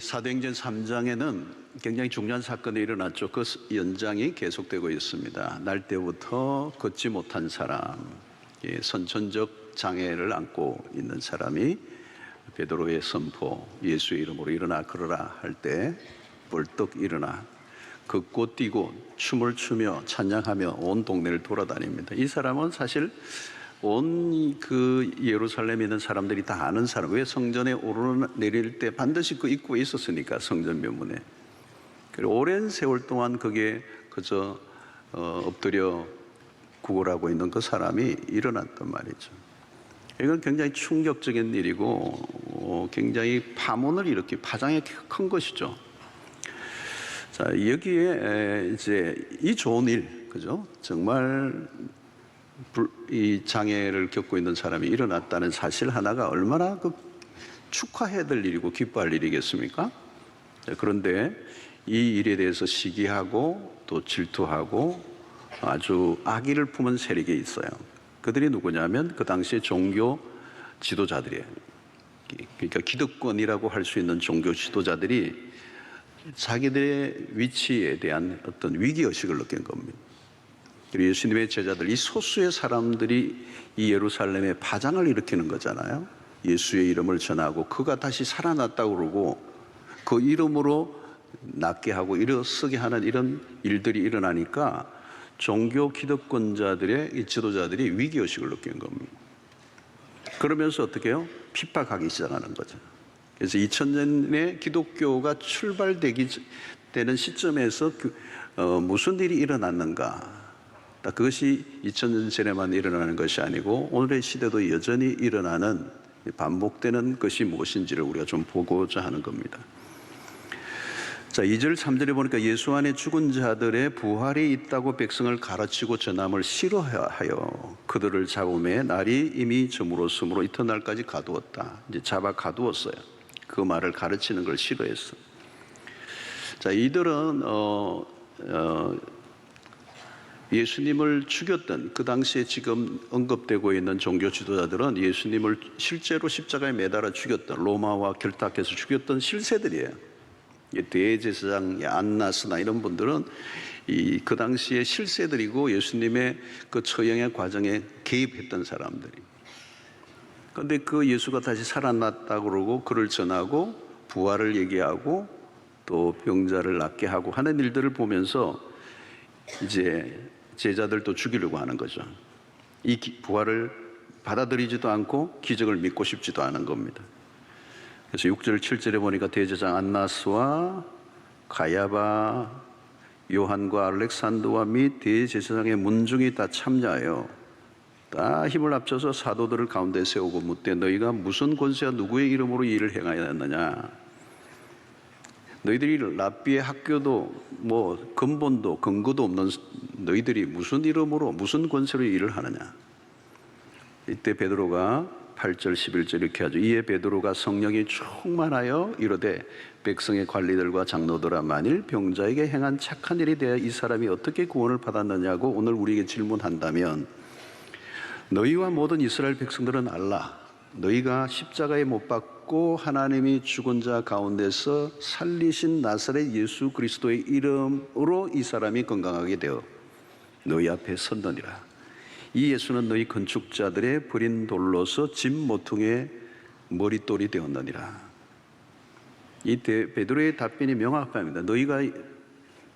사도행전 3장에는 굉장히 중요한 사건이 일어났죠. 그 연장이 계속되고 있습니다. 날 때부터 걷지 못한 사람, 선천적 장애를 안고 있는 사람이 베드로의 선포, 예수의 이름으로 일어나 걸어라 할 때 벌떡 일어나 걷고 뛰고 춤을 추며 찬양하며 온 동네를 돌아다닙니다. 이 사람은 사실 온 그 예루살렘에 있는 사람들이 다 아는 사람. 왜 성전에 오르내릴 때 반드시 그 입구에 있었으니까, 성전 면문에. 그리고 오랜 세월 동안 거기에 그저 엎드려 구걸하고 있는 그 사람이 일어났단 말이죠. 이건 굉장히 충격적인 일이고 굉장히 파문을 일으키 파장이 큰 것이죠. 자, 여기에 이제 이 좋은 일, 그죠? 정말 이 장애를 겪고 있는 사람이 일어났다는 사실 하나가 얼마나 축하해야 될 일이고 기뻐할 일이겠습니까? 그런데 이 일에 대해서 시기하고 또 질투하고 아주 악의를 품은 세력이 있어요. 그들이 누구냐면 그 당시에 종교 지도자들이에요. 그러니까 기득권이라고 할 수 있는 종교 지도자들이 자기들의 위치에 대한 어떤 위기의식을 느낀 겁니다. 그리고 예수님의 제자들, 이 소수의 사람들이 이 예루살렘에 파장을 일으키는 거잖아요. 예수의 이름을 전하고 그가 다시 살아났다고 그러고 그 이름으로 낫게 하고 일어서게 하는 이런 일들이 일어나니까 종교 기득권자들의 이 지도자들이 위기의식을 느낀 겁니다. 그러면서 어떻게 해요? 핍박하기 시작하는 거죠. 그래서 2000년에 기독교가 출발되기 되는 시점에서 무슨 일이 일어났는가? 그것이 2000년 전에만 일어나는 것이 아니고 오늘의 시대도 여전히 일어나는 반복되는 것이 무엇인지를 우리가 좀 보고자 하는 겁니다. 자, 2절 3절에 보니까 예수 안에 죽은 자들의 부활이 있다고 백성을 가르치고 전함을 싫어하여 그들을 잡음에 날이 이미 저물었으므로 이튿날까지 가두었다. 이제 잡아 가두었어요. 그 말을 가르치는 걸 싫어했어. 자, 이들은 예수님을 죽였던 그 당시에 지금 언급되고 있는 종교 지도자들은 예수님을 실제로 십자가에 매달아 죽였던, 로마와 결탁해서 죽였던 실세들이에요. 대제사장 안나스나 이런 분들은 그 당시에 실세들이고 예수님의 그 처형의 과정에 개입했던 사람들이. 그런데 그 예수가 다시 살아났다고 그러고 그를 전하고 부활을 얘기하고 또 병자를 낫게 하고 하는 일들을 보면서 이제 제자들도 죽이려고 하는 거죠. 이 부활을 받아들이지도 않고 기적을 믿고 싶지도 않은 겁니다. 그래서 6절 7절에 보니까 대제사장 안나스와 가야바, 요한과 알렉산더와 및 대제사장의 문중이 다 참여하여 다 힘을 합쳐서 사도들을 가운데 세우고 묻되 너희가 무슨 권세와 누구의 이름으로 이 일을 행하였느냐? 너희들이 랍비의 학교도 뭐 근본도 근거도 없는 너희들이 무슨 이름으로 무슨 권세로 일을 하느냐? 이때 베드로가 8절 11절 이렇게 하죠. 이에 베드로가 성령이 충만하여 이르되 백성의 관리들과 장로들아 만일 병자에게 행한 착한 일에 대해 이 사람이 어떻게 구원을 받았느냐고 오늘 우리에게 질문한다면 너희와 모든 이스라엘 백성들은 알라. 너희가 십자가에 못 박고 하나님이 죽은 자 가운데서 살리신 나사렛 예수 그리스도의 이름으로 이 사람이 건강하게 되어 너희 앞에 섰느니라. 이 예수는 너희 건축자들의 버린 돌로서 집 모퉁이의 머릿돌이 되었느니라. 이 베드로의 답변이 명확합니다. 너희가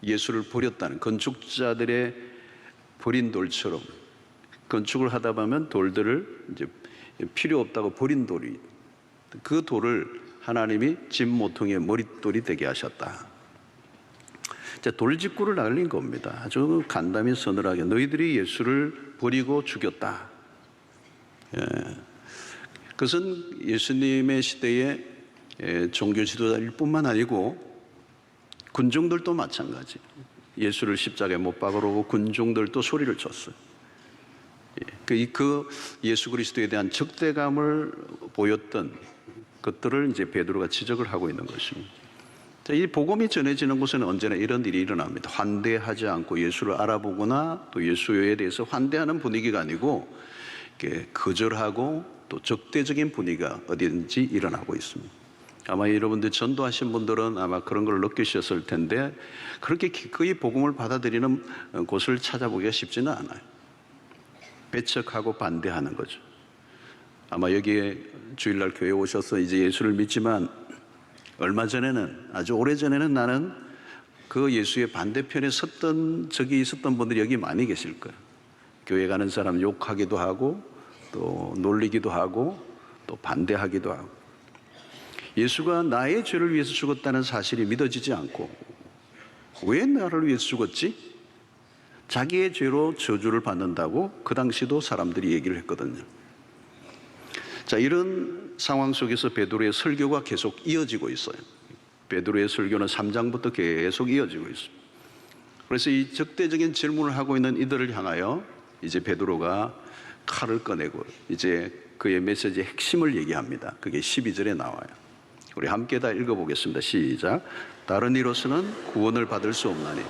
예수를 버렸다는, 건축자들의 버린 돌처럼 건축을 하다 보면 돌들을 이제 필요 없다고 버린 돌이, 그 돌을 하나님이 집 모퉁이의 머릿돌이 되게 하셨다. 돌직구를 날린 겁니다. 아주 간담히 서늘하게 너희들이 예수를 버리고 죽였다. 그것은 예수님의 시대의 종교 지도자일 뿐만 아니고 군중들도 마찬가지. 예수를 십자가에 못 박으려고 군중들도 소리를 쳤어요. 그 예수 그리스도에 대한 적대감을 보였던 것들을 이제 베드로가 지적을 하고 있는 것입니다. 이 복음이 전해지는 곳에는 언제나 이런 일이 일어납니다. 환대하지 않고 예수를 알아보거나 또 예수에 대해서 환대하는 분위기가 아니고 거절하고 또 적대적인 분위기가 어디든지 일어나고 있습니다. 아마 여러분들 전도하신 분들은 아마 그런 걸 느끼셨을 텐데 그렇게 기꺼이 복음을 받아들이는 곳을 찾아보기가 쉽지는 않아요. 배척하고 반대하는 거죠. 아마 여기에 주일날 교회 오셔서 이제 예수를 믿지만 얼마 전에는, 아주 오래전에는 나는 그 예수의 반대편에 섰던 적이 있었던 분들이 여기 많이 계실 거예요. 교회 가는 사람 욕하기도 하고 또 놀리기도 하고 또 반대하기도 하고, 예수가 나의 죄를 위해서 죽었다는 사실이 믿어지지 않고 왜 나를 위해서 죽었지? 자기의 죄로 저주를 받는다고 그 당시도 사람들이 얘기를 했거든요. 자, 이런 상황 속에서 베드로의 설교가 계속 이어지고 있어요. 베드로의 설교는 3장부터 계속 이어지고 있습니다. 그래서 이 적대적인 질문을 하고 있는 이들을 향하여 이제 베드로가 칼을 꺼내고 이제 그의 메시지의 핵심을 얘기합니다. 그게 12절에 나와요. 우리 함께 다 읽어보겠습니다. 시작. 다른 이로서는 구원을 받을 수 없나니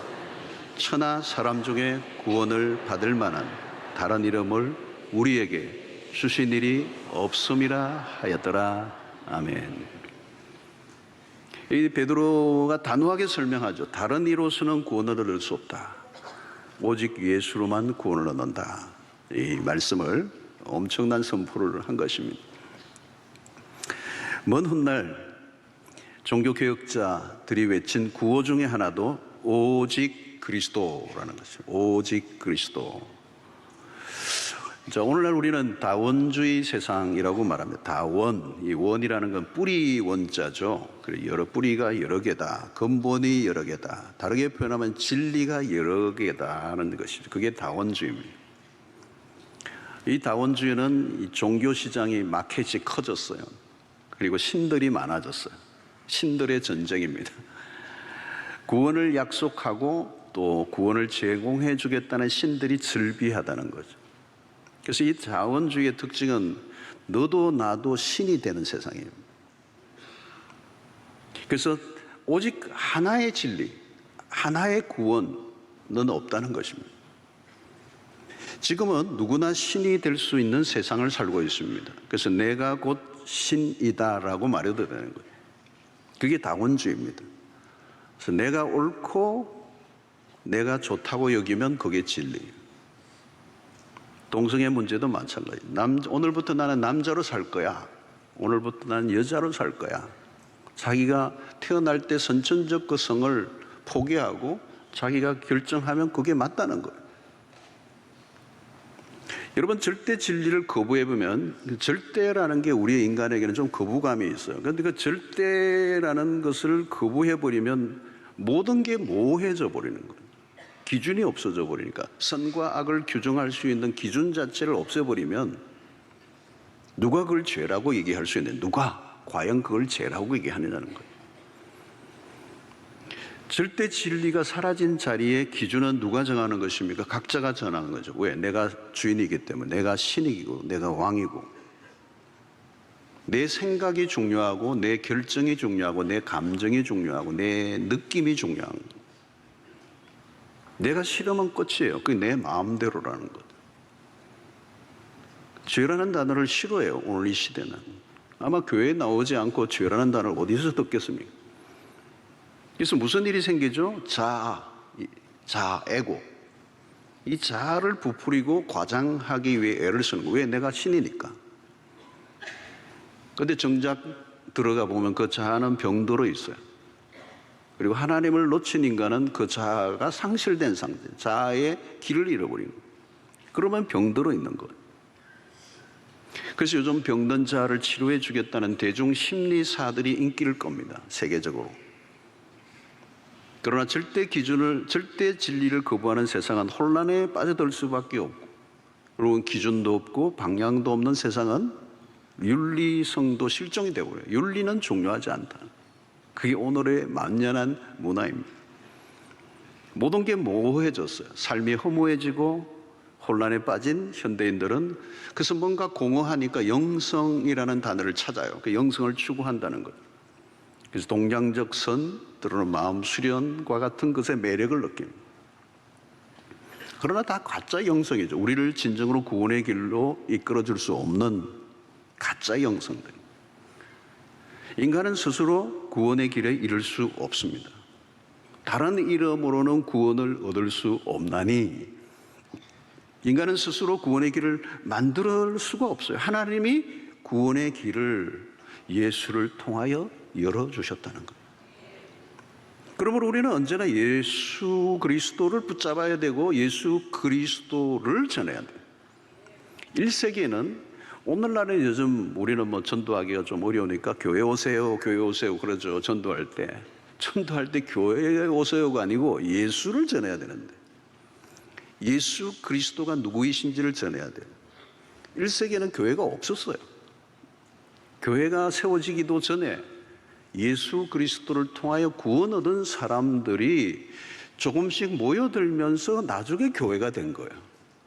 천하 사람 중에 구원을 받을 만한 다른 이름을 우리에게 주신 일이 없음이라 하였더라. 아멘. 이 베드로가 단호하게 설명하죠. 다른 이로서는 구원을 얻을 수 없다. 오직 예수로만 구원을 얻는다. 이 말씀을 엄청난 선포를 한 것입니다. 먼 훗날 종교개혁자들이 외친 구호 중에 하나도 오직 그리스도라는 것이죠. 오직 그리스도. 자, 오늘날 우리는 다원주의 세상이라고 말합니다. 다원, 이 원이라는 건 뿌리 원자죠. 그리고 여러 뿌리가 여러 개다. 근본이 여러 개다. 다르게 표현하면 진리가 여러 개다는 것이죠. 그게 다원주의입니다. 이 다원주의는 이 종교 시장이 마켓이 커졌어요. 그리고 신들이 많아졌어요. 신들의 전쟁입니다. 구원을 약속하고 또 구원을 제공해 주겠다는 신들이 즐비하다는 거죠. 그래서 이 다원주의의 특징은 너도 나도 신이 되는 세상이에요. 그래서 오직 하나의 진리, 하나의 구원은 없다는 것입니다. 지금은 누구나 신이 될 수 있는 세상을 살고 있습니다. 그래서 내가 곧 신이다라고 말해도 되는 거예요. 그게 다원주의입니다. 그래서 내가 옳고 내가 좋다고 여기면 그게 진리예요. 동성애 문제도 마찬가지예요. 오늘부터 나는 남자로 살 거야. 오늘부터 나는 여자로 살 거야. 자기가 태어날 때 선천적 그 성을 포기하고 자기가 결정하면 그게 맞다는 거예요. 여러분, 절대 진리를 거부해보면, 절대라는 게 우리 인간에게는 좀 거부감이 있어요. 그런데 그 절대라는 것을 거부해버리면 모든 게 모호해져 버리는 거예요. 기준이 없어져 버리니까. 선과 악을 규정할 수 있는 기준 자체를 없애버리면 누가 그걸 죄라고 얘기할 수 있는데, 누가 과연 그걸 죄라고 얘기하느냐는 거예요. 절대 진리가 사라진 자리에 기준은 누가 정하는 것입니까? 각자가 정하는 거죠. 왜? 내가 주인이기 때문에. 내가 신이고 내가 왕이고, 내 생각이 중요하고 내 결정이 중요하고 내 감정이 중요하고 내 느낌이 중요한 거예요. 내가 싫으면 끝이에요. 그게 내 마음대로라는 것. 죄라는 단어를 싫어해요. 오늘 이 시대는. 아마 교회에 나오지 않고 죄라는 단어를 어디서 듣겠습니까? 그래서 무슨 일이 생기죠? 자아, 에고. 이 자아를 부풀리고 과장하기 위해 애를 쓰는 거예요. 왜? 내가 신이니까. 그런데 정작 들어가 보면 그 자아는 병들어 있어요. 그리고 하나님을 놓친 인간은 그 자아가 상실된 상태, 자아의 길을 잃어버리는 거예요. 그러면 병들어 있는 거예요. 그래서 요즘 병든 자아를 치료해 주겠다는 대중 심리사들이 인기를 겁니다. 세계적으로. 그러나 절대 진리를 거부하는 세상은 혼란에 빠져들 수밖에 없고, 그리고 기준도 없고 방향도 없는 세상은 윤리성도 실종이 되어버려요. 윤리는 중요하지 않다. 그게 오늘의 만연한 문화입니다. 모든 게 모호해졌어요. 삶이 허무해지고 혼란에 빠진 현대인들은 그래서 뭔가 공허하니까 영성이라는 단어를 찾아요. 그 영성을 추구한다는 거예요. 그래서 동양적 선, 때로는 마음 수련과 같은 것의 매력을 느낍니다. 그러나 다 가짜 영성이죠. 우리를 진정으로 구원의 길로 이끌어줄 수 없는 가짜 영성들. 인간은 스스로 구원의 길에 이를 수 없습니다. 다른 이름으로는 구원을 얻을 수 없나니 인간은 스스로 구원의 길을 만들 수가 없어요. 하나님이 구원의 길을 예수를 통하여 열어주셨다는 것. 그러므로 우리는 언제나 예수 그리스도를 붙잡아야 되고 예수 그리스도를 전해야 돼요. 1세기에는 오늘날은 요즘 우리는 뭐 전도하기가 좀 어려우니까 교회 오세요, 교회 오세요 그러죠. 전도할 때 교회에 오세요가 아니고 예수를 전해야 되는데 예수 그리스도가 누구이신지를 전해야 돼요. 1세기에는 교회가 없었어요. 교회가 세워지기도 전에 예수 그리스도를 통하여 구원 얻은 사람들이 조금씩 모여들면서 나중에 교회가 된 거예요.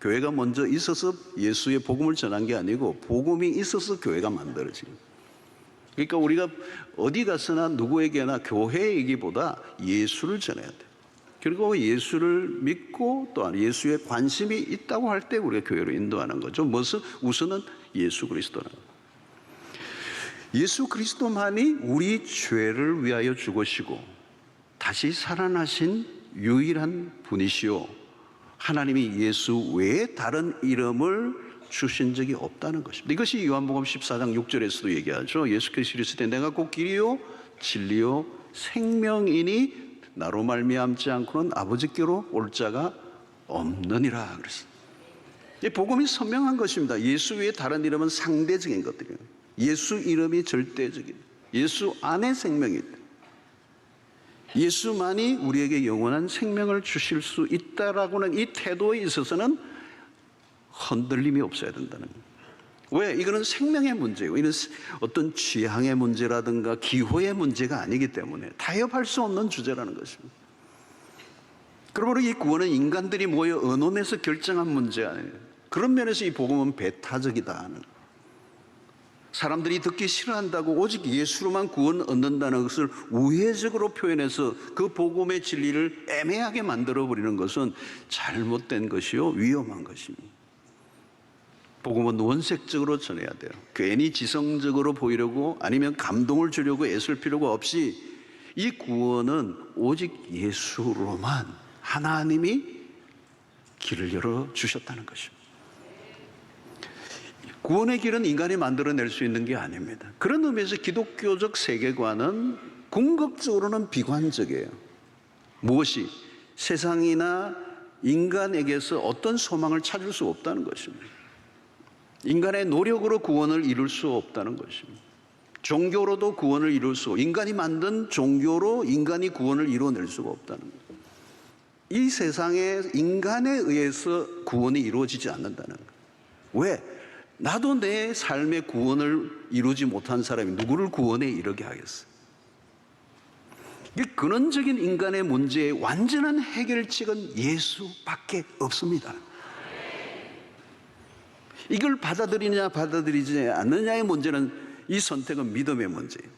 교회가 먼저 있어서 예수의 복음을 전한 게 아니고 복음이 있어서 교회가 만들어진 거예요. 그러니까 우리가 어디 가서나 누구에게나 교회 얘기보다 예수를 전해야 돼요. 그리고 예수를 믿고 또한 예수에 관심이 있다고 할 때 우리가 교회로 인도하는 거죠. 우선은 예수 그리스도는. 예수 그리스도만이 우리 죄를 위하여 죽으시고 다시 살아나신 유일한 분이시요. 하나님이 예수 외에 다른 이름을 주신 적이 없다는 것입니다. 이것이 요한복음 14장 6절에서도 얘기하죠. 예수께서 이르시되 내가 곧 길이요 진리요 생명이니 나로 말미암지 않고는 아버지께로 올 자가 없느니라 그랬어요. 이 복음이 선명한 것입니다. 예수 외에 다른 이름은 상대적인 것들이에요. 예수 이름이 절대적인, 예수 안에 생명이 있다. 예수만이 우리에게 영원한 생명을 주실 수 있다라고는 이 태도에 있어서는 흔들림이 없어야 된다는 거예요. 왜? 이거는 생명의 문제고 이는 어떤 취향의 문제라든가 기호의 문제가 아니기 때문에 타협할 수 없는 주제라는 것입니다. 그러므로 이 구원은 인간들이 모여 의논해서 결정한 문제가 아니에요. 그런 면에서 이 복음은 배타적이다 하는 거예요. 사람들이 듣기 싫어한다고 오직 예수로만 구원 얻는다는 것을 우회적으로 표현해서 그 복음의 진리를 애매하게 만들어버리는 것은 잘못된 것이요 위험한 것입니다. 복음은 원색적으로 전해야 돼요. 괜히 지성적으로 보이려고 아니면 감동을 주려고 애쓸 필요가 없이 이 구원은 오직 예수로만 하나님이 길을 열어주셨다는 것입니다. 구원의 길은 인간이 만들어낼 수 있는 게 아닙니다. 그런 의미에서 기독교적 세계관은 궁극적으로는 비관적이에요. 무엇이? 세상이나 인간에게서 어떤 소망을 찾을 수 없다는 것입니다. 인간의 노력으로 구원을 이룰 수 없다는 것입니다. 종교로도 구원을 이룰 수 없고 인간이 만든 종교로 인간이 구원을 이루어낼 수가 없다는 거예요. 이 세상에 인간에 의해서 구원이 이루어지지 않는다는 거예요. 왜? 나도 내 삶의 구원을 이루지 못한 사람이 누구를 구원에 이르게 하겠어요? 이 근원적인 인간의 문제의 완전한 해결책은 예수밖에 없습니다. 이걸 받아들이냐 받아들이지 않느냐의 문제는 이 선택은 믿음의 문제예요.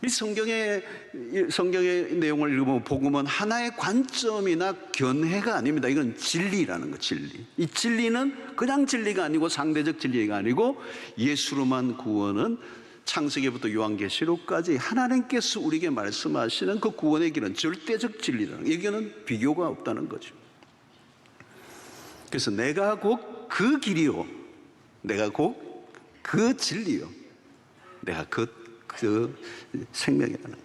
이 성경의 내용을 읽으면 복음은 하나의 관점이나 견해가 아닙니다. 이건 진리라는 거, 진리. 이 진리는 그냥 진리가 아니고 상대적 진리가 아니고 예수로만 구원은 창세기부터 요한계시록까지 하나님께서 우리에게 말씀하시는 그 구원의 길은 절대적 진리라는 거. 이거는 비교가 없다는 거죠. 그래서 내가 곧 그 길이요, 내가 곧 그 진리요, 내가 그 생명이라는.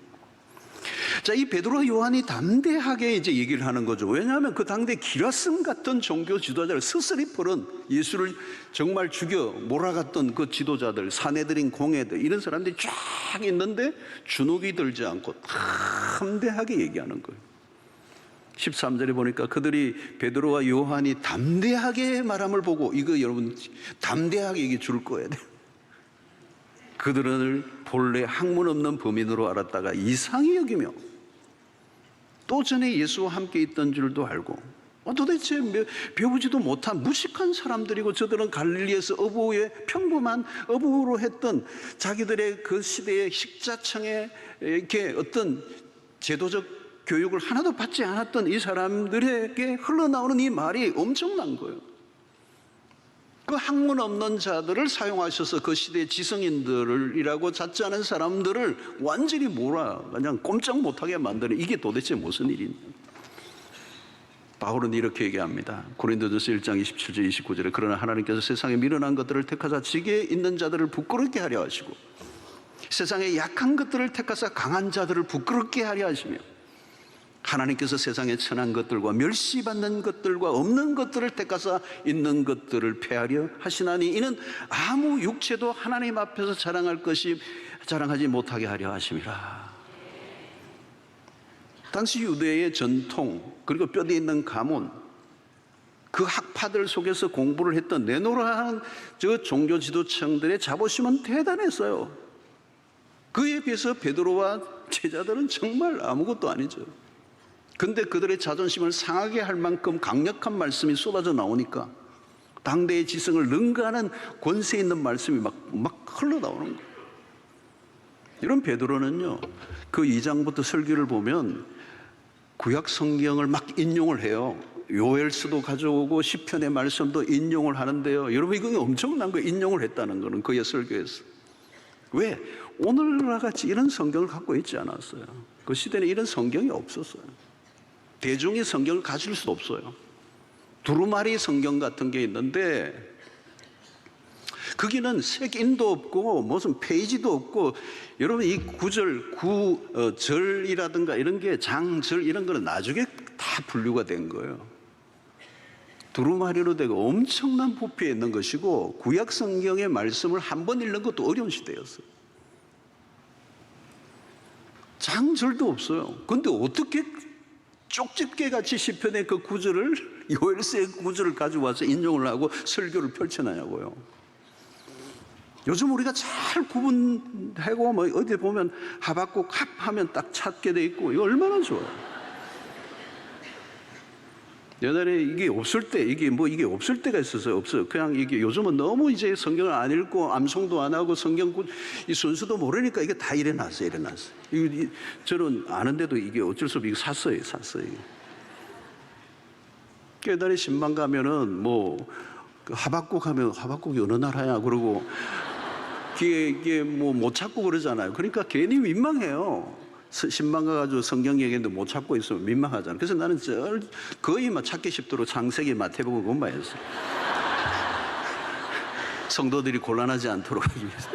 자, 이 베드로와 요한이 담대하게 이제 얘기를 하는 거죠. 왜냐하면 그 당대 기라슨 같은 종교 지도자를 스스리 풀은 예수를 정말 죽여 몰아갔던 그 지도자들, 사내들인 공회들 이런 사람들이 쫙 있는데 주눅이 들지 않고 담대하게 얘기하는 거예요. 13절에 보니까 그들이 베드로와 요한이 담대하게 말함을 보고 이거 여러분 담대하게 얘기 줄 거야 돼. 그들을 본래 학문 없는 범인으로 알았다가 이상히 여기며 또 전에 예수와 함께 있던 줄도 알고 도대체 배우지도 못한 무식한 사람들이고 저들은 갈릴리에서 어부의 평범한 어부로 했던 자기들의 그 시대의 식자청에 이렇게 어떤 제도적 교육을 하나도 받지 않았던 이 사람들에게 흘러나오는 이 말이 엄청난 거예요. 그 학문 없는 자들을 사용하셔서 그 시대의 지성인들이라고 찾지 않은 사람들을 완전히 그냥 꼼짝 못하게 만드는, 이게 도대체 무슨 일이냐. 바울은 이렇게 얘기합니다. 고린도전서 1장 27절 29절에 그러나 하나님께서 세상에 미련한 것들을 택하사 지혜에 있는 자들을 부끄럽게 하려 하시고 세상에 약한 것들을 택하사 강한 자들을 부끄럽게 하려 하시며 하나님께서 세상에 천한 것들과 멸시받는 것들과 없는 것들을 택하사 있는 것들을 폐하려 하시나니 이는 아무 육체도 하나님 앞에서 자랑하지 못하게 하려 하심이라. 당시 유대의 전통, 그리고 뼈대 있는 가문, 그 학파들 속에서 공부를 했던 내노라한 저 종교 지도층들의 자부심은 대단했어요. 그에 비해서 베드로와 제자들은 정말 아무것도 아니죠. 근데 그들의 자존심을 상하게 할 만큼 강력한 말씀이 쏟아져 나오니까 당대의 지성을 능가하는 권세 있는 말씀이 막 흘러나오는 거예요. 이런 베드로는요, 그 2장부터 설교를 보면 구약 성경을 막 인용을 해요. 요엘서도 가져오고 시편의 말씀도 인용을 하는데요. 여러분, 이거 엄청난 거 인용을 했다는 거는 그의 설교에서. 왜? 오늘날 같이 이런 성경을 갖고 있지 않았어요. 그 시대는 이런 성경이 없었어요. 대중이 성경을 가질 수 없어요. 두루마리 성경 같은 게 있는데 거기는 색인도 없고 무슨 페이지도 없고, 여러분 이 절이라든가 이런 게 장절 이런 거는 나중에 다 분류가 된 거예요. 두루마리로 되고 엄청난 부피에 있는 것이고 구약 성경의 말씀을 한 번 읽는 것도 어려운 시대였어요. 장절도 없어요. 근데 어떻게 쪽집게 같이 시편의 그 구절을, 요엘서의 구절을 가져와서 인용을 하고 설교를 펼쳐나냐고요. 요즘 우리가 잘 구분하고 어디 보면 하박국 합하면 딱 찾게 돼 있고, 이거 얼마나 좋아요. 옛날에 이게 없을 때, 이게 없을 때가 있어서 없어요. 그냥 이게 요즘은 너무 이제 성경을 안 읽고 암송도 안 하고 성경 이 순서도 모르니까 이게 다 일어났어요. 저는 아는데도 이게 어쩔 수 없이 이거 샀어요. 옛날에 신방 가면은 그 하박국 하면 하박국이 어느 나라야 그러고 이게 못 찾고 그러잖아요. 그러니까 괜히 민망해요. 신방 가가지고 성경 얘기했는데 못 찾고 있으면 민망하잖아요. 그래서 나는 거의 찾기 쉽도록 창세기, 마태복음 그것만 했어요. 성도들이 곤란하지 않도록 하기 위해서.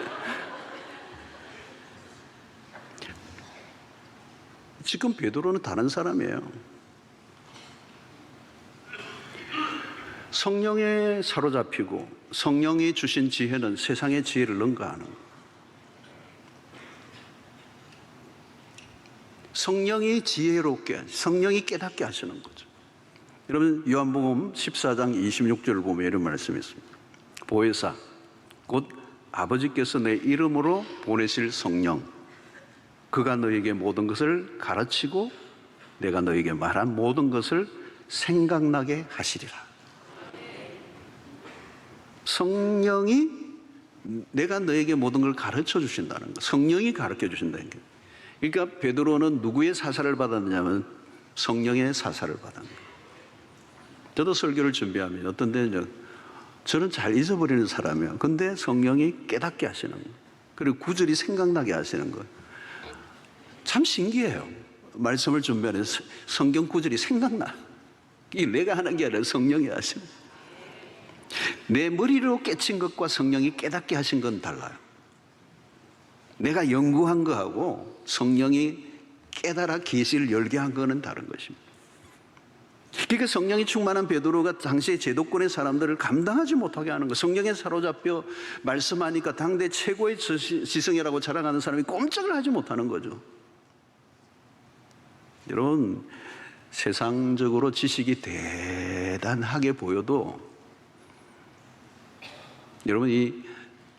지금 베드로는 다른 사람이에요. 성령에 사로잡히고 성령이 주신 지혜는 세상의 지혜를 능가하는 거예요. 성령이 지혜롭게, 성령이 깨닫게 하시는 거죠. 여러분, 요한복음 14장 26절을 보면 이런 말씀이 있습니다. 보혜사, 곧 아버지께서 내 이름으로 보내실 성령, 그가 너에게 모든 것을 가르치고 내가 너에게 말한 모든 것을 생각나게 하시리라. 성령이 내가 너에게 모든 걸 가르쳐 주신다는 거, 성령이 가르쳐 주신다는 게. 그러니까 베드로는 누구의 사사를 받았느냐면 성령의 사사를 받은 거예요. 저도 설교를 준비하면 어떤 데는 저는 잘 잊어버리는 사람이에요. 근데 성령이 깨닫게 하시는 거예요. 그리고 구절이 생각나게 하시는 거예요. 참 신기해요. 말씀을 준비하면서 성경 구절이 생각나. 이게 내가 하는 게 아니라 성령이 하시는 거예요. 내 머리로 깨친 것과 성령이 깨닫게 하신 건 달라요. 내가 연구한 거하고 성령이 깨달아 계시를 열게 한 거는 다른 것입니다. 그러니까 성령이 충만한 베드로가 당시의 제도권의 사람들을 감당하지 못하게 하는 거, 성령에 사로잡혀 말씀하니까 당대 최고의 지성이라고 자랑하는 사람이 꼼짝을 하지 못하는 거죠. 여러분, 세상적으로 지식이 대단하게 보여도 여러분, 이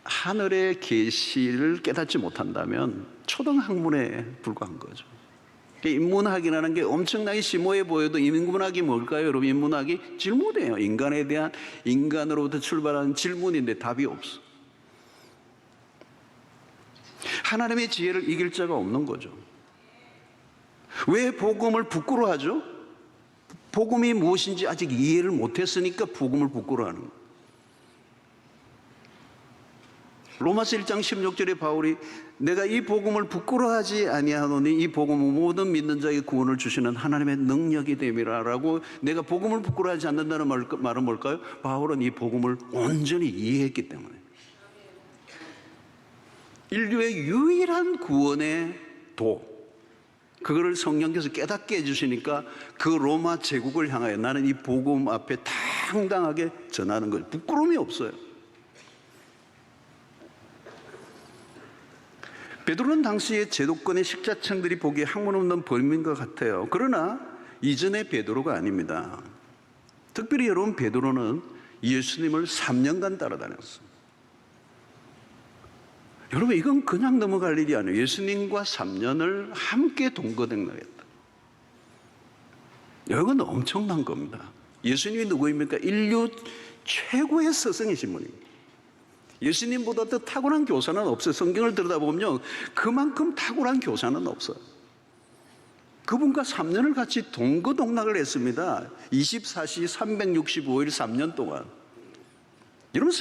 하늘의 계시를 깨닫지 못한다면 초등학문에 불과한 거죠. 인문학이라는 게 엄청나게 심오해 보여도 인문학이 뭘까요? 여러분, 인문학이 질문이에요. 인간에 대한, 인간으로부터 출발하는 질문인데 답이 없어. 하나님의 지혜를 이길 자가 없는 거죠. 왜 복음을 부끄러워하죠? 복음이 무엇인지 아직 이해를 못했으니까 복음을 부끄러워하는 거예요. 로마서 1장 16절에 바울이 내가 이 복음을 부끄러워하지 아니하노니 이 복음은 모든 믿는 자에게 구원을 주시는 하나님의 능력이 됨이라라고, 내가 복음을 부끄러워하지 않는다는 말은 뭘까요? 바울은 이 복음을 온전히 이해했기 때문에 인류의 유일한 구원의 그거를 성령께서 깨닫게 해주시니까 그 로마 제국을 향하여 나는 이 복음 앞에 당당하게 전하는 거예요. 부끄러움이 없어요. 베드로는 당시에 제도권의 식자층들이 보기에 학문 없는 범인과 같아요. 그러나 이전의 베드로가 아닙니다. 특별히 여러분, 베드로는 예수님을 3년간 따라다녔어요. 여러분, 이건 그냥 넘어갈 일이 아니에요. 예수님과 3년을 함께 동거동락했다. 이건 엄청난 겁니다. 예수님이 누구입니까? 인류 최고의 스승이신 분입니다. 예수님보다 더 탁월한 교사는 없어요. 성경을 들여다보면 그만큼 탁월한 교사는 없어요. 그분과 3년을 같이 동거동락을 했습니다. 24시 365일 3년 동안. 여러분,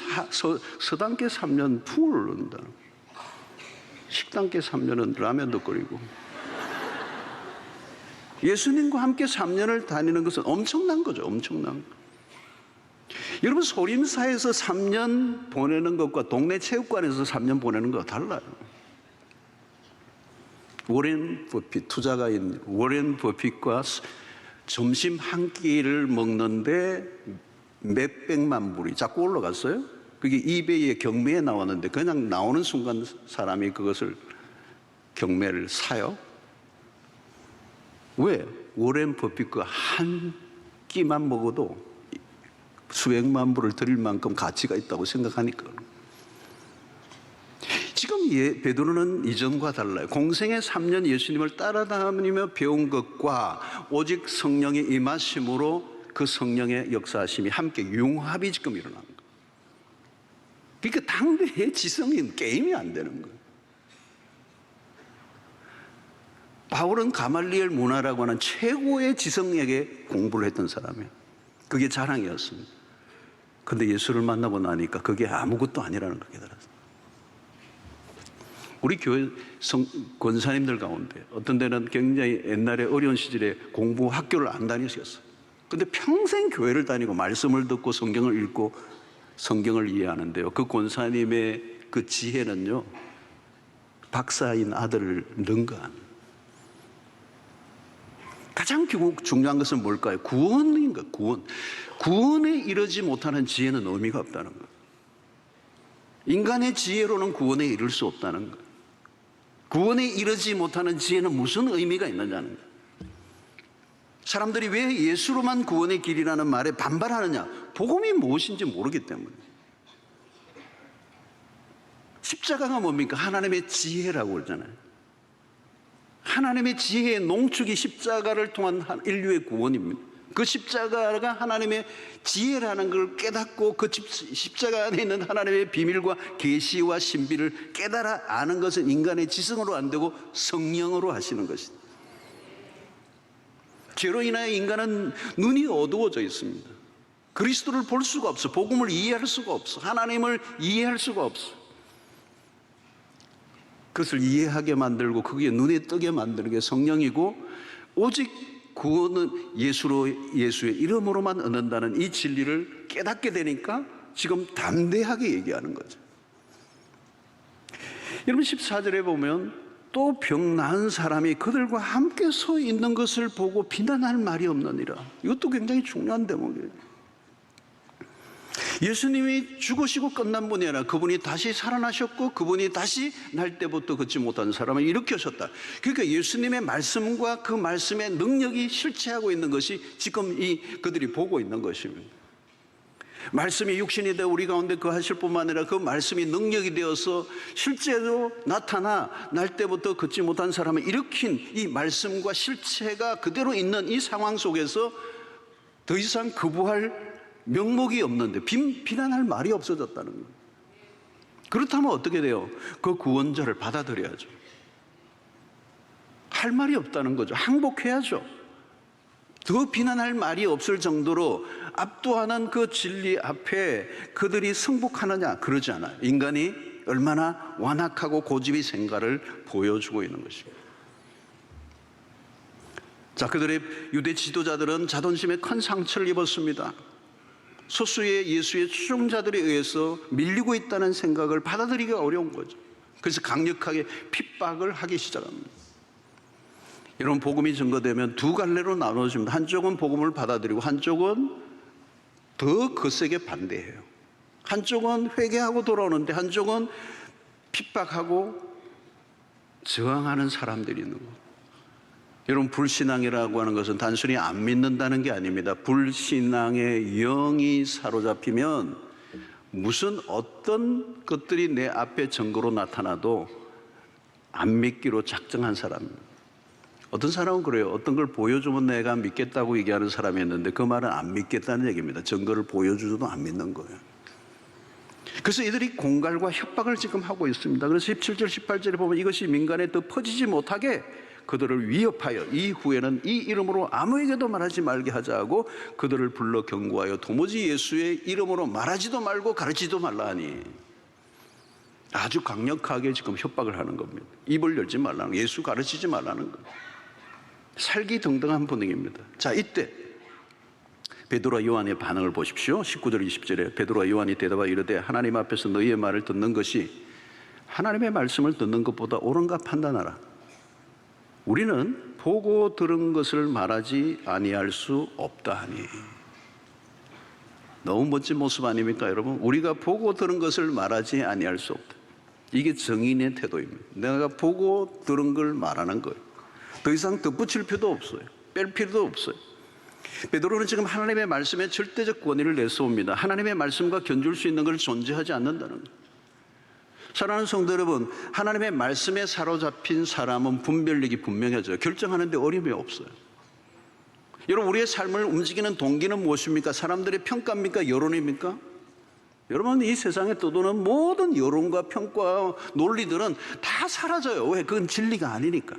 서당계 3년 풍을 얻는다. 식당계 3년은 라면도 끓이고. 예수님과 함께 3년을 다니는 것은 엄청난 거죠. 엄청난 거. 여러분, 소림사에서 3년 보내는 것과 동네 체육관에서 3년 보내는 것과 달라요. 워렌 버핏, 투자가인 워렌 버핏과 점심 한 끼를 먹는데 몇백만 불이 자꾸 올라갔어요. 그게 이베이의 경매에 나왔는데 그냥 나오는 순간 사람이 그것을 경매를 사요. 왜? 워렌 버핏과 한 끼만 먹어도 수백만 불을 드릴 만큼 가치가 있다고 생각하니까. 지금 베드로는 이전과 달라요. 공생의 3년 예수님을 따라다니며 배운 것과 오직 성령의 임하심으로 그 성령의 역사하심이 함께 융합이 지금 일어난 거예요. 그러니까 당대의 지성인 게임이 안 되는 거예요. 바울은 가말리엘 문화라고 하는 최고의 지성에게 공부를 했던 사람이에요. 그게 자랑이었습니다. 근데 예수를 만나고 나니까 그게 아무것도 아니라는 걸 깨달았어요. 우리 교회 권사님들 가운데 어떤 데는 굉장히 옛날에 어려운 시절에 공부 학교를 안 다니셨어요. 근데 평생 교회를 다니고 말씀을 듣고 성경을 읽고 성경을 이해하는데요. 그 권사님의 그 지혜는요, 박사인 아들을 능가한. 가장 중요한 것은 뭘까요? 구원인 것, 구원. 구원에 이르지 못하는 지혜는 의미가 없다는 것. 인간의 지혜로는 구원에 이를 수 없다는 것. 구원에 이르지 못하는 지혜는 무슨 의미가 있느냐는 것. 사람들이 왜 예수로만 구원의 길이라는 말에 반발하느냐? 복음이 무엇인지 모르기 때문에. 십자가가 뭡니까? 하나님의 지혜라고 그러잖아요. 하나님의 지혜의 농축이 십자가를 통한 인류의 구원입니다. 그 십자가가 하나님의 지혜라는 걸 깨닫고 그 십자가 안에 있는 하나님의 비밀과 계시와 신비를 깨달아 아는 것은 인간의 지성으로 안 되고 성령으로 하시는 것이다. 죄로 인하여 인간은 눈이 어두워져 있습니다. 그리스도를 볼 수가 없어. 복음을 이해할 수가 없어. 하나님을 이해할 수가 없어. 그것을 이해하게 만들고 그게 눈에 뜨게 만드는 게 성령이고, 오직 구원은 예수의 이름으로만 얻는다는 이 진리를 깨닫게 되니까 지금 담대하게 얘기하는 거죠. 여러분, 14절에 보면 또 병 나은 사람이 그들과 함께 서 있는 것을 보고 비난할 말이 없느니라. 이것도 굉장히 중요한 대목이에요. 예수님이 죽으시고 끝난 분이 아니라 그분이 다시 살아나셨고 그분이 다시 날 때부터 걷지 못한 사람을 일으키셨다. 그러니까 예수님의 말씀과 그 말씀의 능력이 실체하고 있는 것이 지금 그들이 보고 있는 것입니다. 말씀이 육신이 되어 우리 가운데 거하실 뿐만 아니라 그 말씀이 능력이 되어서 실제로 나타나 날 때부터 걷지 못한 사람을 일으킨 이 말씀과 실체가 그대로 있는 이 상황 속에서 더 이상 거부할 명목이 없는데 비난할 말이 없어졌다는 거예요. 그렇다면 어떻게 돼요? 그 구원자를 받아들여야죠. 할 말이 없다는 거죠. 항복해야죠. 더 비난할 말이 없을 정도로 압도하는 그 진리 앞에 그들이 승복하느냐? 그러지 않아요. 인간이 얼마나 완악하고 고집이 센가를 보여주고 있는 것입니다. 자, 그들의 유대 지도자들은 자존심에 큰 상처를 입었습니다. 소수의 예수의 추종자들에 의해서 밀리고 있다는 생각을 받아들이기가 어려운 거죠. 그래서 강력하게 핍박을 하기 시작합니다. 여러분, 복음이 증거되면 두 갈래로 나눠집니다. 한쪽은 복음을 받아들이고 한쪽은 더 거세게 반대해요. 한쪽은 회개하고 돌아오는데 한쪽은 핍박하고 저항하는 사람들이 있는 거예요. 여러분, 불신앙이라고 하는 것은 단순히 안 믿는다는 게 아닙니다. 불신앙의 영이 사로잡히면 무슨 어떤 것들이 내 앞에 증거로 나타나도 안 믿기로 작정한 사람입니다. 어떤 사람은 그래요. 어떤 걸 보여주면 내가 믿겠다고 얘기하는 사람이 있는데 그 말은 안 믿겠다는 얘기입니다. 증거를 보여주어도 안 믿는 거예요. 그래서 이들이 공갈과 협박을 지금 하고 있습니다. 그래서 17절 18절에 보면 이것이 민간에 더 퍼지지 못하게 그들을 위협하여 이후에는 이 이름으로 아무에게도 말하지 말게 하자 하고 그들을 불러 경고하여 도무지 예수의 이름으로 말하지도 말고 가르치지도 말라 하니, 아주 강력하게 지금 협박을 하는 겁니다. 입을 열지 말라는 거예요. 예수 가르치지 말라는 거예요. 살기등등한 분위기입니다. 자, 이때 베드로와 요한의 반응을 보십시오. 19절 20절에 베드로와 요한이 대답하여 이르되 하나님 앞에서 너희의 말을 듣는 것이 하나님의 말씀을 듣는 것보다 옳은가 판단하라. 우리는 보고 들은 것을 말하지 아니할 수 없다 하니. 너무 멋진 모습 아닙니까, 여러분? 우리가 보고 들은 것을 말하지 아니할 수 없다. 이게 정인의 태도입니다. 내가 보고 들은 걸 말하는 거예요. 더 이상 덧붙일 필요도 없어요. 뺄 필요도 없어요. 베드로는 지금 하나님의 말씀에 절대적 권위를 내세웁니다. 하나님의 말씀과 견줄 수 있는 걸 존재하지 않는다는 거예요. 사랑하는 성도 여러분, 하나님의 말씀에 사로잡힌 사람은 분별력이 분명해져요. 결정하는데 어려움이 없어요. 여러분, 우리의 삶을 움직이는 동기는 무엇입니까? 사람들의 평가입니까? 여론입니까? 여러분, 이 세상에 떠도는 모든 여론과 평가, 논리들은 다 사라져요. 왜? 그건 진리가 아니니까.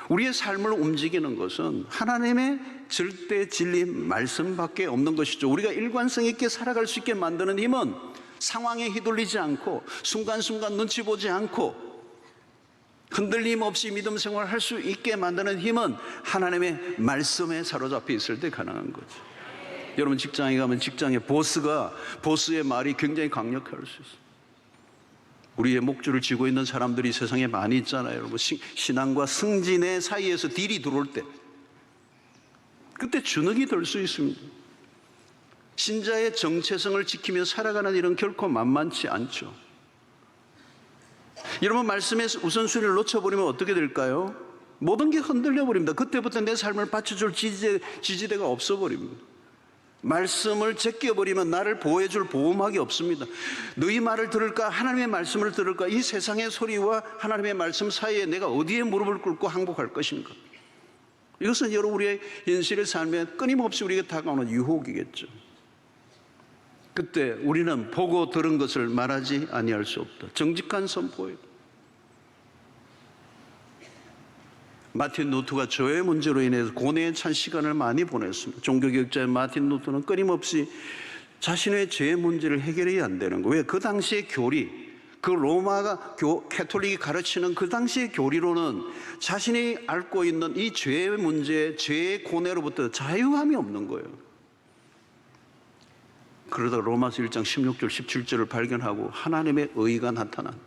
우리의 삶을 움직이는 것은 하나님의 절대 진리 말씀밖에 없는 것이죠. 우리가 일관성 있게 살아갈 수 있게 만드는 힘은 상황에 휘둘리지 않고 순간순간 눈치 보지 않고 흔들림 없이 믿음 생활을 할 수 있게 만드는 힘은 하나님의 말씀에 사로잡혀 있을 때 가능한 거죠. 여러분, 직장에 가면 직장의 보스의 말이 굉장히 강력할 수 있어요. 우리의 목줄을 쥐고 있는 사람들이 세상에 많이 있잖아요. 여러분, 신앙과 승진의 사이에서 딜이 들어올 때 그때 주눅이 들 수 있습니다. 신자의 정체성을 지키며 살아가는 일은 결코 만만치 않죠. 여러분, 말씀의 우선순위를 놓쳐버리면 어떻게 될까요? 모든 게 흔들려 버립니다. 그때부터 내 삶을 받쳐줄 지지대가 없어버립니다. 말씀을 제껴버리면 나를 보호해줄 보호막이 없습니다. 너희 말을 들을까? 하나님의 말씀을 들을까? 이 세상의 소리와 하나님의 말씀 사이에 내가 어디에 무릎을 꿇고 항복할 것인가? 이것은 여러분, 우리의 현실의 삶에 끊임없이 우리에게 다가오는 유혹이겠죠. 그때 우리는 보고 들은 것을 말하지 아니할 수 없다. 정직한 선포예요. 마틴 루터가 죄의 문제로 인해서 고뇌에 찬 시간을 많이 보냈습니다. 종교개혁자의 마틴 루터는 끊임없이 자신의 죄의 문제를 해결이 안 되는 거예요. 왜? 그 당시의 교리, 그 로마가 캐톨릭이 가르치는 그 당시의 교리로는 자신이 앓고 있는 이 죄의 문제, 죄의 고뇌로부터 자유함이 없는 거예요. 그러다가 로마서 1장 16절 17절을 발견하고 하나님의 의가 나타난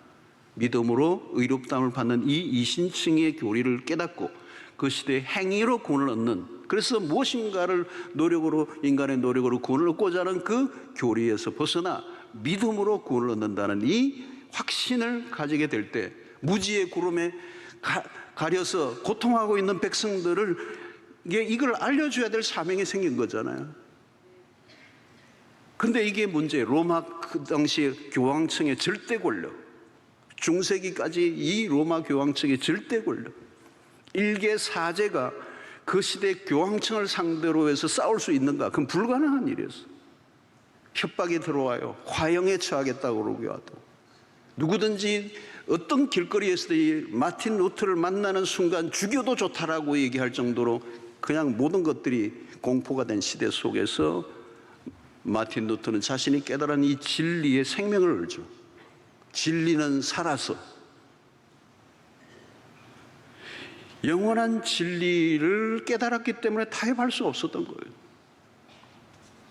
믿음으로 의롭다함을 받는 이 이신층의 교리를 깨닫고 그 시대의 행위로 구원을 얻는, 그래서 무엇인가를 노력으로, 인간의 노력으로 구원을 얻고자 하는 그 교리에서 벗어나 믿음으로 구원을 얻는다는 이 확신을 가지게 될 때 무지의 구름에 가려서 고통하고 있는 백성들을 이걸 알려줘야 될 사명이 생긴 거잖아요. 근데 이게 문제예요. 로마 그 당시에 교황층의 절대 권력, 중세기까지 이 로마 교황층의 절대 권력, 일개 사제가 그 시대 교황층을 상대로 해서 싸울 수 있는가? 그건 불가능한 일이었어. 협박이 들어와요. 화형에 처하겠다고 그러기도 하고, 누구든지 어떤 길거리에서 이 마틴 루터를 만나는 순간 죽여도 좋다라고 얘기할 정도로 그냥 모든 것들이 공포가 된 시대 속에서 마틴 루터는 자신이 깨달은 이 진리의 생명을 걸죠. 진리는 살아서 영원한 진리를 깨달았기 때문에 타협할 수 없었던 거예요.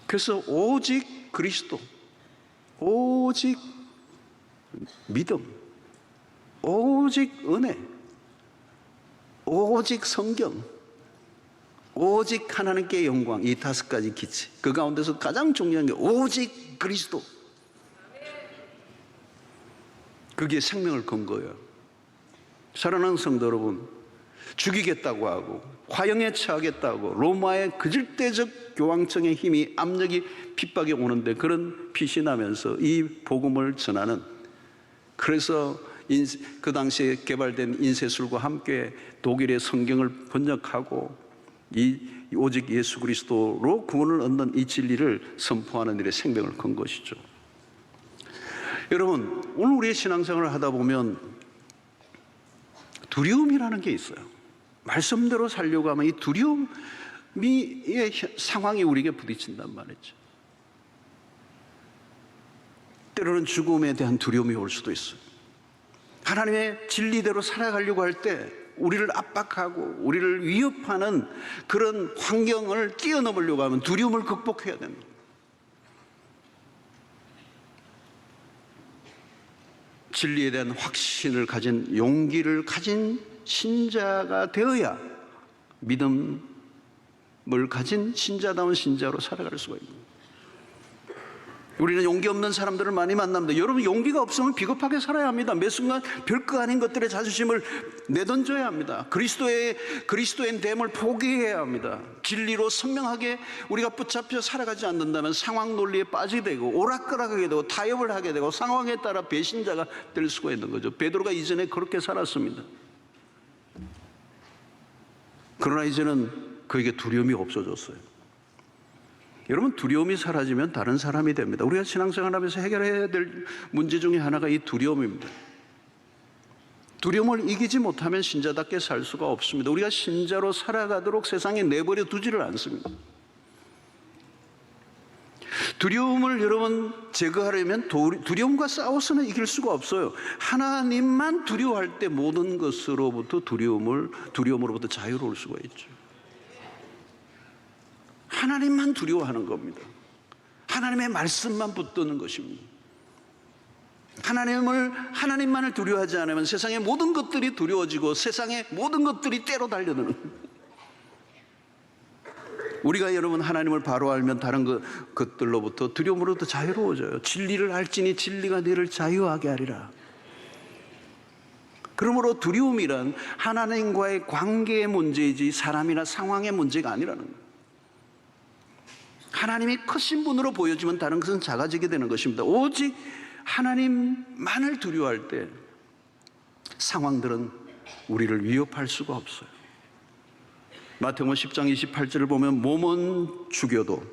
그래서 오직 그리스도, 오직 믿음, 오직 은혜, 오직 성경, 오직 하나님께 영광, 이 5가지 기치, 그 가운데서 가장 중요한 게 오직 그리스도. 그게 생명을 건 거예요. 사랑하는 성도 여러분, 죽이겠다고 하고 화형에 처하겠다고 로마의 그질대적 교황청의 힘이, 압력이, 핍박이 오는데 그런 피신하면서 이 복음을 전하는, 그래서 그 당시에 개발된 인쇄술과 함께 독일의 성경을 번역하고 이 오직 예수 그리스도로 구원을 얻는 이 진리를 선포하는 일에 생명을 건 것이죠. 여러분, 오늘 우리의 신앙생활을 하다 보면 두려움이라는 게 있어요. 말씀대로 살려고 하면 이 두려움의 상황이 우리에게 부딪힌단 말이죠. 때로는 죽음에 대한 두려움이 올 수도 있어요. 하나님의 진리대로 살아가려고 할 때 우리를 압박하고 우리를 위협하는 그런 환경을 뛰어넘으려고 하면 두려움을 극복해야 됩니다. 진리에 대한 확신을 가진, 용기를 가진 신자가 되어야 믿음을 가진 신자다운 신자로 살아갈 수가 있습니다. 우리는 용기 없는 사람들을 많이 만납니다. 여러분, 용기가 없으면 비겁하게 살아야 합니다. 매 순간 별거 아닌 것들의 자존심을 내던져야 합니다. 그리스도의 됨을 포기해야 합니다. 진리로 선명하게 우리가 붙잡혀 살아가지 않는다면 상황 논리에 빠지게 되고 오락가락하게 되고 타협을 하게 되고 상황에 따라 배신자가 될 수가 있는 거죠. 베드로가 이전에 그렇게 살았습니다. 그러나 이제는 그에게 두려움이 없어졌어요. 여러분, 두려움이 사라지면 다른 사람이 됩니다. 우리가 신앙생활하면서 해결해야 될 문제 중에 하나가 이 두려움입니다. 두려움을 이기지 못하면 신자답게 살 수가 없습니다. 우리가 신자로 살아가도록 세상에 내버려 두지를 않습니다. 두려움을 여러분 제거하려면 두려움과 싸워서는 이길 수가 없어요. 하나님만 두려워할 때 모든 것으로부터 두려움으로부터 자유로울 수가 있죠. 하나님만 두려워하는 겁니다. 하나님의 말씀만 붙드는 것입니다. 하나님만을 두려워하지 않으면 세상의 모든 것들이 두려워지고 세상의 모든 것들이 때로 달려드는, 우리가 여러분 하나님을 바로 알면 다른 것들로부터 두려움으로부터 자유로워져요. 진리를 알지니 진리가 너를 자유하게 하리라. 그러므로 두려움이란 하나님과의 관계의 문제이지 사람이나 상황의 문제가 아니라는 거예요. 하나님이 크신 분으로 보여지면 다른 것은 작아지게 되는 것입니다. 오직 하나님만을 두려워할 때 상황들은 우리를 위협할 수가 없어요. 마태복음 10장 28절을 보면 몸은 죽여도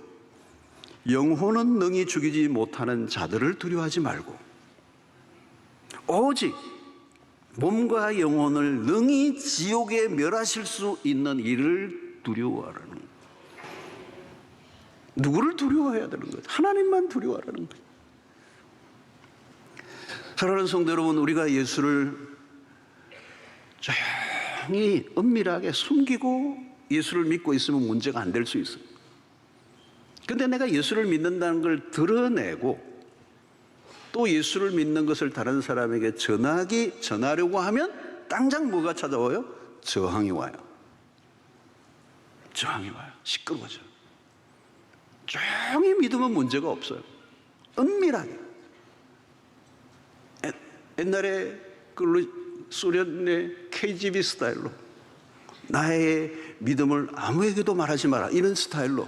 영혼은 능히 죽이지 못하는 자들을 두려워하지 말고 오직 몸과 영혼을 능히 지옥에 멸하실 수 있는 이를 두려워하라는 거예요. 누구를 두려워해야 되는 거예요? 하나님만 두려워하라는 거예요. 사랑하는 성도 여러분, 우리가 예수를 조용히 은밀하게 숨기고 예수를 믿고 있으면 문제가 안 될 수 있어요. 그런데 내가 예수를 믿는다는 걸 드러내고 또 예수를 믿는 것을 다른 사람에게 전하려고 하면 당장 뭐가 찾아와요? 저항이 와요. 저항이 와요. 시끄러워져요. 조용히 믿으면 문제가 없어요. 은밀하게. 옛날에 그 소련의 KGB 스타일로 나의 믿음을 아무에게도 말하지 마라, 이런 스타일로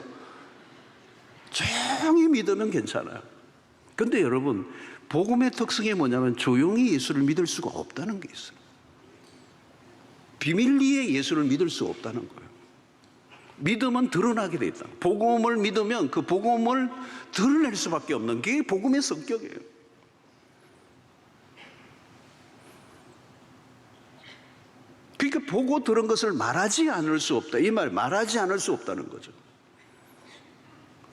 조용히 믿으면 괜찮아요. 그런데 여러분, 복음의 특성이 뭐냐면 조용히 예수를 믿을 수가 없다는 게 있어요. 비밀리에 예수를 믿을 수 없다는 거예요. 믿음은 드러나게 돼 있다. 복음을 믿으면 그 복음을 드러낼 수밖에 없는 게 복음의 성격이에요. 그러니까 보고 들은 것을 말하지 않을 수 없다. 이 말, 말하지 않을 수 없다는 거죠.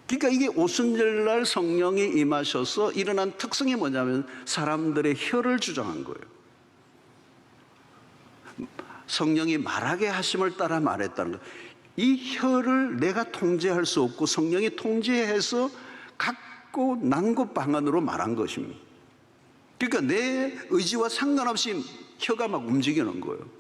그러니까 이게 오순절날 성령이 임하셔서 일어난 특성이 뭐냐면 사람들의 혀를 주장한 거예요. 성령이 말하게 하심을 따라 말했다는 거예요. 이 혀를 내가 통제할 수 없고 성령이 통제해서 갖고 난 것 방안으로 말한 것입니다. 그러니까 내 의지와 상관없이 혀가 막 움직이는 거예요.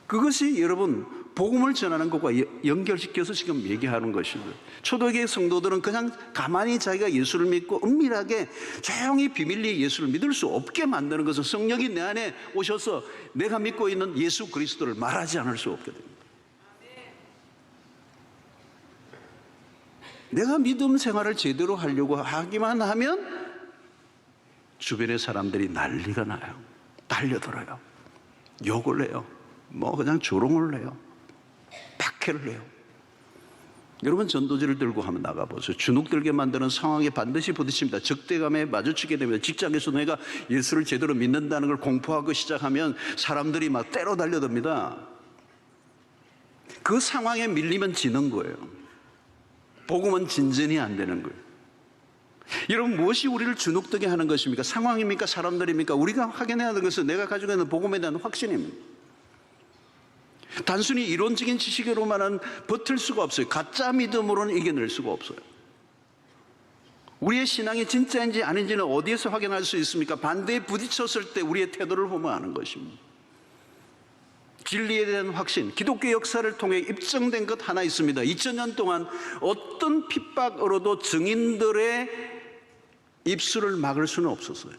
그것이 여러분 복음을 전하는 것과 연결시켜서 지금 얘기하는 것입니다. 초대교회 성도들은 그냥 가만히 자기가 예수를 믿고 은밀하게 조용히 비밀리에 예수를 믿을 수 없게 만드는 것은 성령이 내 안에 오셔서 내가 믿고 있는 예수 그리스도를 말하지 않을 수 없게 됩니다. 내가 믿음 생활을 제대로 하려고 하기만 하면 주변의 사람들이 난리가 나요. 달려들어요. 욕을 해요. 뭐 그냥 조롱을 해요. 박해를 해요. 여러분 전도지를 들고 한번 나가보세요. 주눅들게 만드는 상황에 반드시 부딪힙니다. 적대감에 마주치게 됩니다. 직장에서 내가 예수를 제대로 믿는다는 걸 공포하고 시작하면 사람들이 막 때로 달려듭니다. 그 상황에 밀리면 지는 거예요. 복음은 진전이 안 되는 거예요. 여러분 무엇이 우리를 주눅들게 하는 것입니까? 상황입니까? 사람들입니까? 우리가 확인해야 하는 것은 내가 가지고 있는 복음에 대한 확신입니다. 단순히 이론적인 지식으로만은 버틸 수가 없어요. 가짜 믿음으로는 이겨낼 수가 없어요. 우리의 신앙이 진짜인지 아닌지는 어디에서 확인할 수 있습니까? 반대에 부딪혔을 때 우리의 태도를 보면 아는 것입니다. 진리에 대한 확신, 기독교 역사를 통해 입증된 것 하나 있습니다. 2000년 동안 어떤 핍박으로도 증인들의 입술을 막을 수는 없었어요.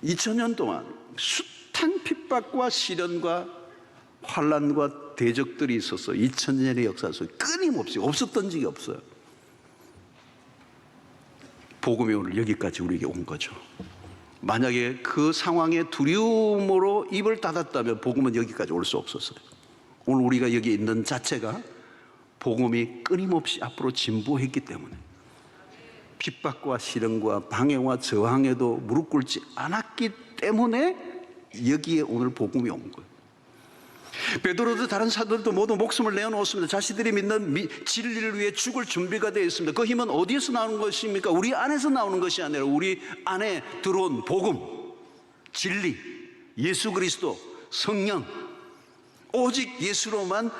2000년 동안 숱한 핍박과 시련과 환난과 대적들이 있었어요. 2000년의 역사 속에 끊임없이 없었던 적이 없어요. 복음이 오늘 여기까지 우리에게 온 거죠. 만약에 그 상황에 두려움으로 입을 닫았다면 복음은 여기까지 올 수 없었어요. 오늘 우리가 여기 있는 자체가 복음이 끊임없이 앞으로 진보했기 때문에 핍박과 시련과 방해와 저항에도 무릎 꿇지 않았기 때문에 여기에 오늘 복음이 온 거예요. 베드로도 다른 사도들도 모두 목숨을 내어놓았습니다. 자신들이 믿는 진리를 위해 죽을 준비가 되어 있습니다. 그 힘은 어디에서 나오는 것입니까? 우리 안에서 나오는 것이 아니라 우리 안에 들어온 복음, 진리, 예수 그리스도, 성령, 오직 예수로만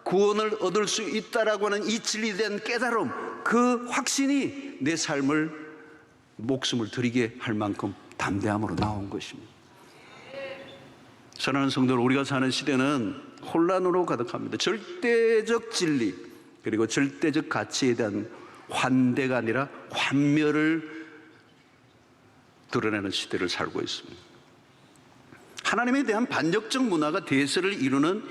구원을 얻을 수 있다라고 하는 이 진리에 대한 깨달음, 그 확신이 내 삶을 목숨을 드리게 할 만큼 담대함으로 나온 것입니다. 사랑하는 성도들, 우리가 사는 시대는 혼란으로 가득합니다. 절대적 진리 그리고 절대적 가치에 대한 환대가 아니라 환멸을 드러내는 시대를 살고 있습니다. 하나님에 대한 반역적 문화가 대세를 이루는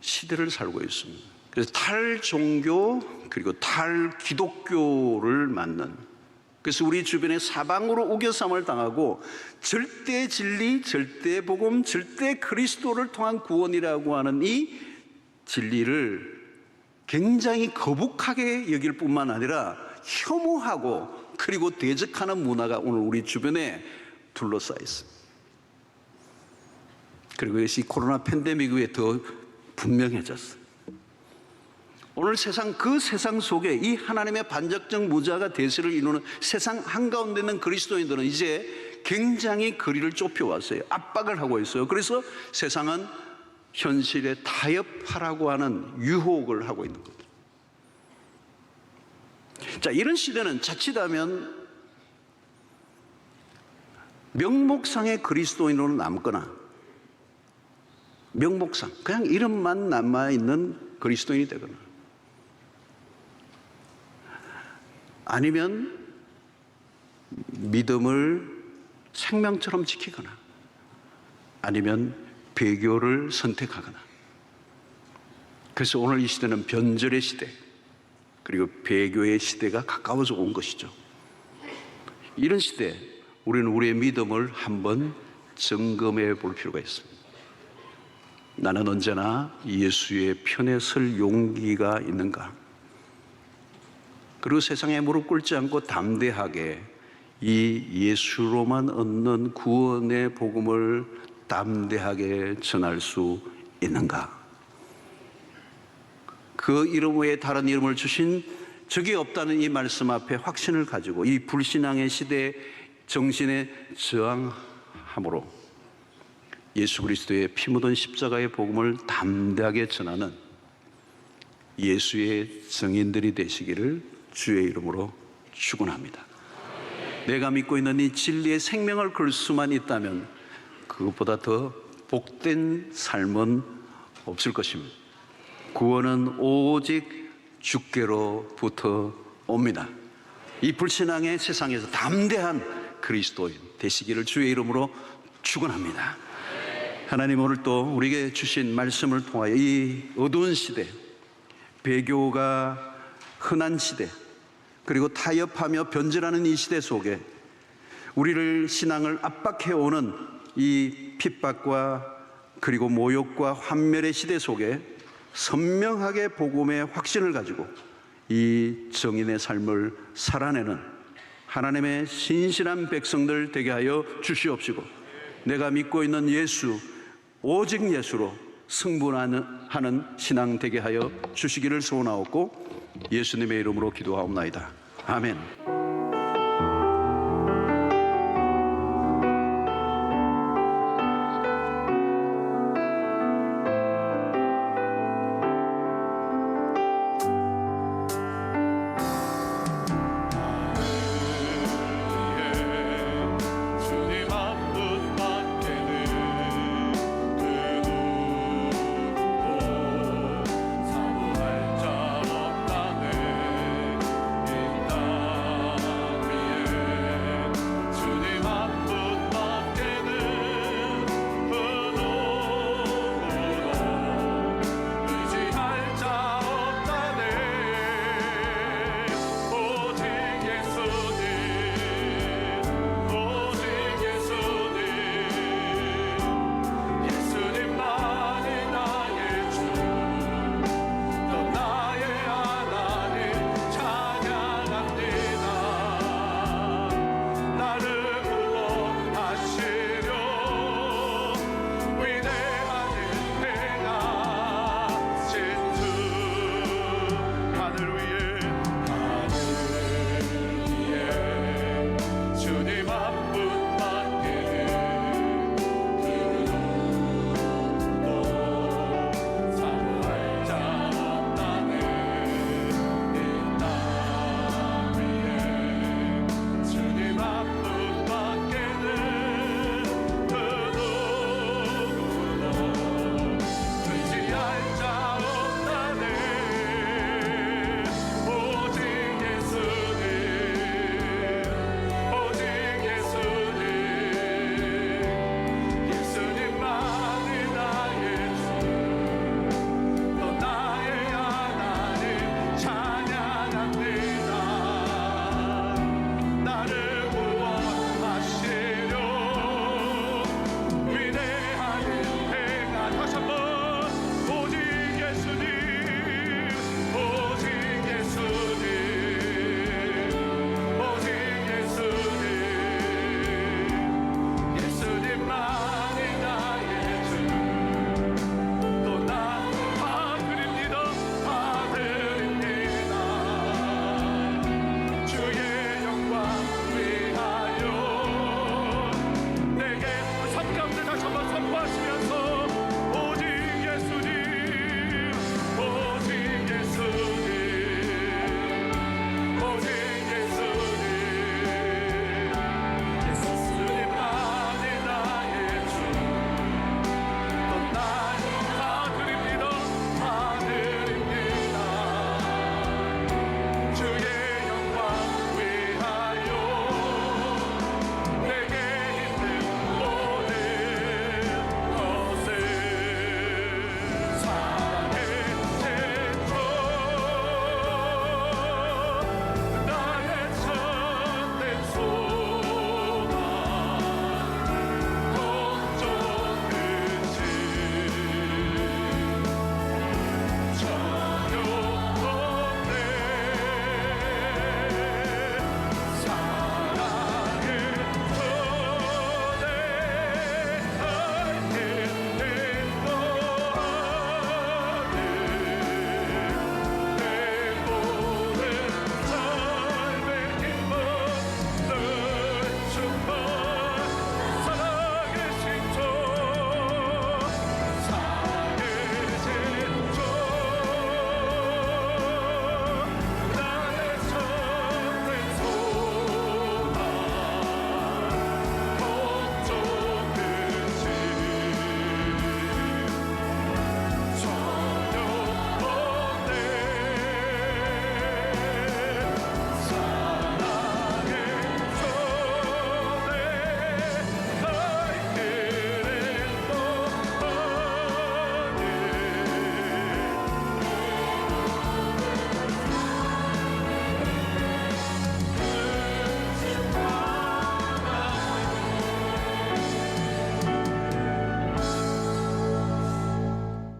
시대를 살고 있습니다. 그래서 탈종교 그리고 탈기독교를 맞는, 그래서 우리 주변에 사방으로 우겨쌈을 당하고 절대 진리, 절대 복음, 절대 그리스도를 통한 구원이라고 하는 이 진리를 굉장히 거북하게 여길 뿐만 아니라 혐오하고 그리고 대적하는 문화가 오늘 우리 주변에 둘러싸여 있습니다. 그리고 이것이 코로나 팬데믹 후에 더 분명해졌어요. 오늘 세상, 그 세상 속에 이 하나님의 반역적 무자가 대세를 이루는 세상 한가운데 있는 그리스도인들은 이제 굉장히 거리를 좁혀왔어요. 압박을 하고 있어요. 그래서 세상은 현실에 타협하라고 하는 유혹을 하고 있는 거죠. 자, 이런 시대는 자칫하면 명목상의 그리스도인으로 남거나 명목상 그냥 이름만 남아있는 그리스도인이 되거나 아니면 믿음을 생명처럼 지키거나 아니면 배교를 선택하거나. 그래서 오늘 이 시대는 변절의 시대 그리고 배교의 시대가 가까워져 온 것이죠. 이런 시대 우리는 우리의 믿음을 한번 점검해 볼 필요가 있습니다. 나는 언제나 예수의 편에 설 용기가 있는가? 그리고 세상에 무릎 꿇지 않고 담대하게 이 예수로만 얻는 구원의 복음을 담대하게 전할 수 있는가? 그 이름 외에 다른 이름을 주신 적이 없다는 이 말씀 앞에 확신을 가지고 이 불신앙의 시대에 정신에 저항함으로 예수 그리스도의 피 묻은 십자가의 복음을 담대하게 전하는 예수의 증인들이 되시기를 주의 이름으로 축원합니다. 내가 믿고 있는 이 진리의 생명을 걸 수만 있다면 그것보다 더 복된 삶은 없을 것입니다. 구원은 오직 주께로부터 옵니다. 이 불신앙의 세상에서 담대한 그리스도인 되시기를 주의 이름으로 축원합니다. 하나님 오늘 또 우리에게 주신 말씀을 통하여 이 어두운 시대, 배교가 흔한 시대, 그리고 타협하며 변질하는 이 시대 속에 우리를 신앙을 압박해오는 이 핍박과 그리고 모욕과 환멸의 시대 속에 선명하게 복음의 확신을 가지고 이 정인의 삶을 살아내는 하나님의 신실한 백성들 되게 하여 주시옵시고, 내가 믿고 있는 예수, 오직 예수로 승분하는 신앙 되게 하여 주시기를 소원하옵고 예수님의 이름으로 기도하옵나이다. 아멘.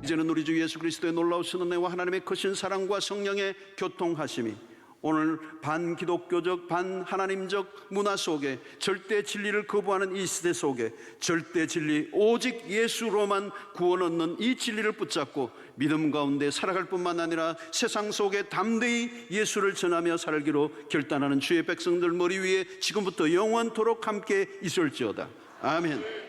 이제는 우리 주 예수 그리스도의 놀라우신 은혜와 하나님의 크신 사랑과 성령의 교통하심이 오늘 반기독교적 반하나님적 문화 속에 절대 진리를 거부하는 이 시대 속에 절대 진리 오직 예수로만 구원 얻는 이 진리를 붙잡고 믿음 가운데 살아갈 뿐만 아니라 세상 속에 담대히 예수를 전하며 살기로 결단하는 주의 백성들 머리 위에 지금부터 영원토록 함께 있을지어다. 아멘.